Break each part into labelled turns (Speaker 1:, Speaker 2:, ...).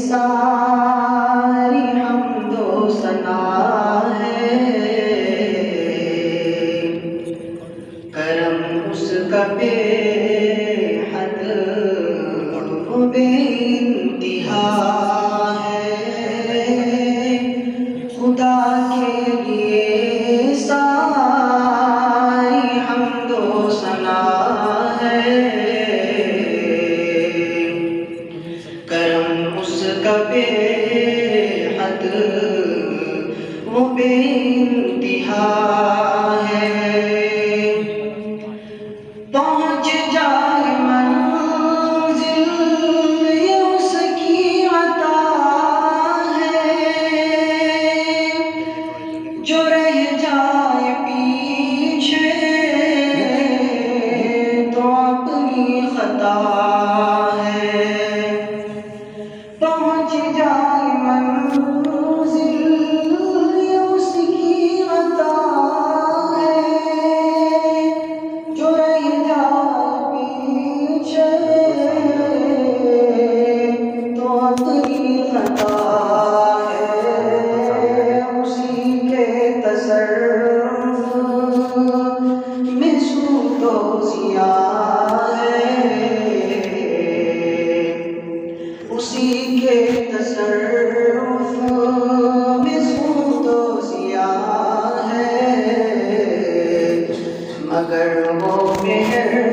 Speaker 1: सारी हमदो सना है, करम उसका बेहद बेइंतिहा है। खुदा के लिए सारी हमदो सना है, करम उसका बेहद वो बेइंतिहा है। पहुँच जाए मंजिल ये उसकी अता है, जो रह जाए पीछे तो अपनी खता है। पहुँच जाए मंजिल ये उसकी अता है, जो रह जाए पीछे तो अपनी खता है। उसी के तसर्रुफ में सूतो ज़िया है, उसी के तसर्रुफ में सूतो ज़िया है। मगर वो मेहरबान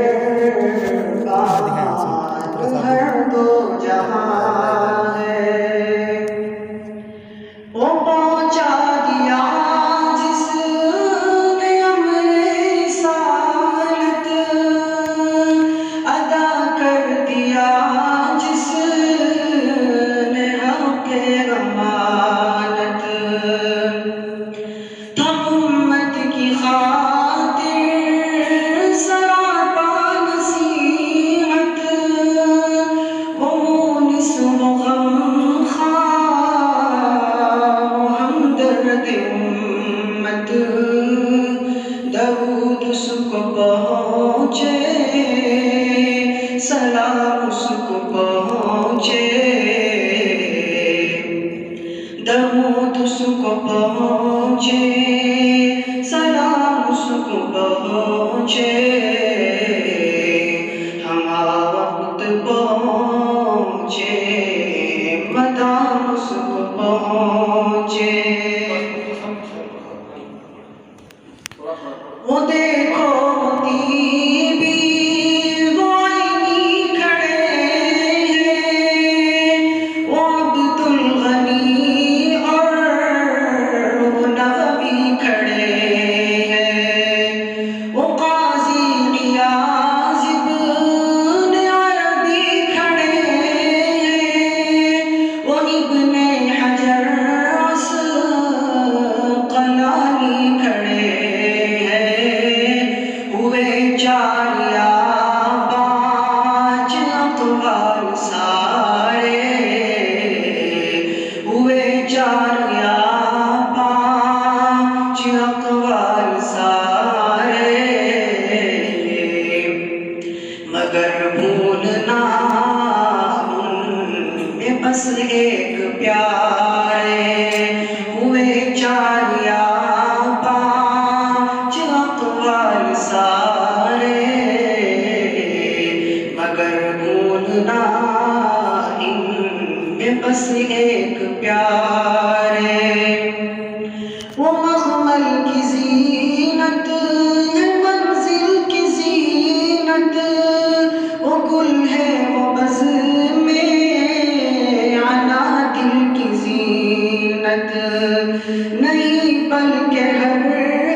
Speaker 1: हर दो जहां है। वो पहुंचा दिया जिसने अमरे रिसालत, अदा कर दिया जिसने हक़-ए अमानत। था उम्मत की खातिर सरापा नसीहत, वो मुनिस वो गमख़ार वो हमदर्द उम्मत। दरूद उसको पहुँचे, सलाम उसको पहुँचे, दरूद उसको पहुँचे, सलाम उसको पहुँचे। हमारा वक्त पहुँचे, मदाम उसको पहुँचे। वो देखो दीबी वो आईनी खड़े हैं, वो अब्दुल गनी और वो नबवी खड़े हैं। वो काज़ी नियाज़ इब्न अरबी खड़े हैं, वो इब्न हजर अस्क़लानी खड़े हैं। हुए चार या पाँच अक़वाल सारे, हुए चार या पाँच अक़वाल सारे। मगर भूलना उनमें बस एक प्यारे। हुए चार या पाँच अक़वाल सारे, मगर भूलना इनमें बस एक प्यारे। वो मखमल की ज़ीनत है मंजिल की ज़ीनत, वो गुल है वो बज़ में आना दिल की ज़ीनत। नहीं बल्कि हर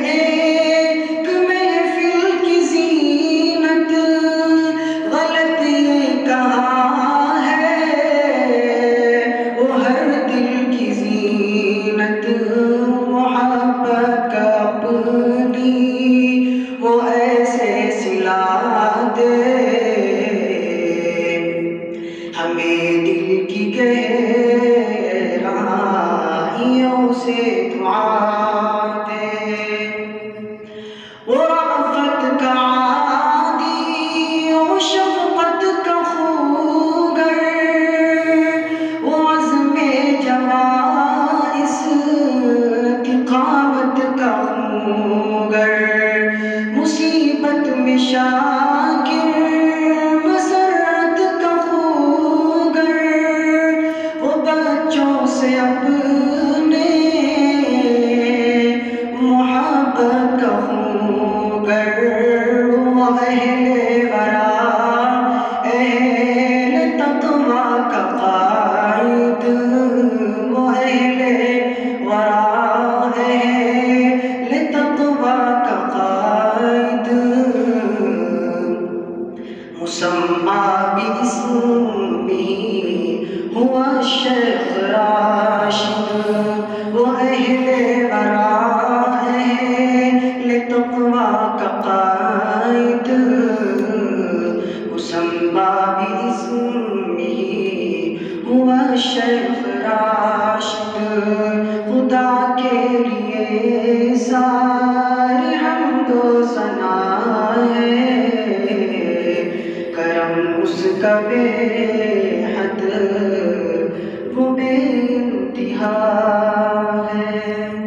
Speaker 1: एक महफिल की ज़ीनत। गलत ये कहाँ है वो हर दिल की ज़ीनत। मोहब्बत अपनी वो ऐसे सिला दे, हमें दिल की गहराइयों से दुआ दे। गर मुसीबत में शाकिर मसरत का खूगर वो बच्चों से अपने मोहब्बत का खूगर वो अहले वरा अहले तक़वा का क़ाइद वो अहले वरा अहले तक़वा का क़ाइद मुसम्मा बिइस्मिही हुआ शेख राशिद वो अहले वरा अहले तक़वा का क़ाइद मुसम्मा बिइस्मिही हुआ शेख राशिद खुदा के लिए सारी हम्दो सना है करम उसका बेहद वो बेइंतिहा है।